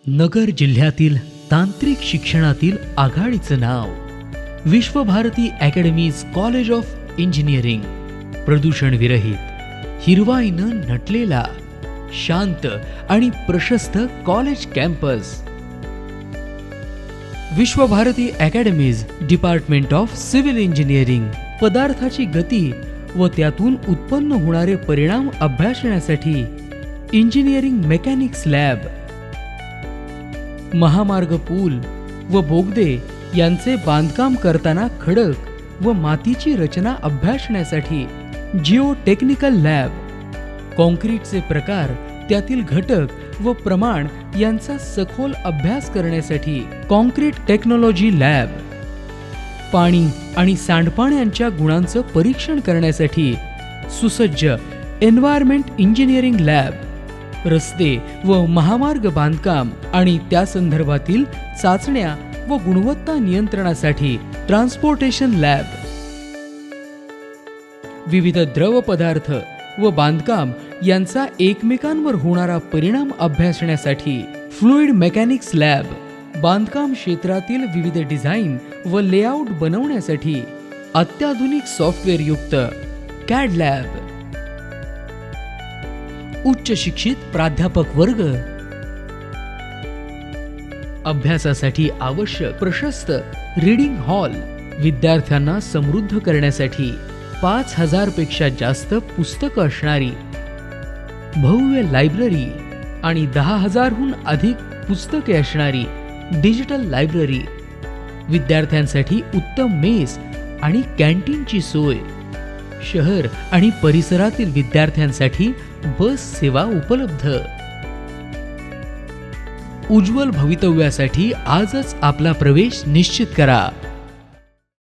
नगर जिल्ह्यातील तांत्रिक शिक्षणातील आघाडीचं नाव Vishwabharati academy's college of engineering. प्रदूषण विरहित, हिरवाईनं नटलेला, शांत आणि प्रशस्त college campus. Vishwabharati academy's department of civil engineering. पदार्थाची गती व त्यातून उत्पन्न होणारे परिणाम अभ्यासण्यासाठी इंजिनिअरिंग मेकॅनिक्स लॅब. महामार्ग, पूल व बोगदे यांचे बांधकाम करताना खडक व मातीची रचना अभ्यासण्यासाठी जिओ टेक्निकल लॅब. कॉन्क्रीटचे प्रकार, त्यातील घटक व प्रमाण यांचा सखोल अभ्यास करण्यासाठी कॉन्क्रीट टेक्नॉलॉजी लॅब. पाणी आणि सांडपाण्यांच्या गुणांचं परीक्षण करण्यासाठी सुसज्ज एन्व्हायरमेंट इंजिनिअरिंग लॅब. रस्ते व महामार्ग बांधकाम आणि त्या संदर्भातील चाचण्या व गुणवत्ता नियंत्रणासाठी ट्रान्सपोर्टेशन लॅब. विविध द्रव पदार्थ व बांधकाम यांचा एकमेकांवर होणारा परिणाम अभ्यासण्यासाठी फ्लुइड मेकॅनिक्स लॅब. बांधकाम क्षेत्रातील विविध डिझाईन व लेआउट बनवण्यासाठी अत्याधुनिक सॉफ्टवेअर युक्त कॅड लॅब. उच्च शिक्षित प्राध्यापक वर्ग. अभ्यासासाठी आवश्यक प्रशस्त रीडिंग हॉल. विद्यार्थ्यांना समृद्ध करण्यासाठी 5000 पेक्षा जास्त पुस्तकं असणारी भव्य लायब्ररी आणि 10,000हून अधिक पुस्तके असणारी डिजिटल लायब्ररी. विद्यार्थ्यांसाठी उत्तम मेस आणि कॅन्टीनची सोय. शहर आणि परिसरातील विद्यार्थ्यांसाठी बस सेवा उपलब्ध. उज्ज्वल भवितव्यासाठी आजच आपला प्रवेश निश्चित करा.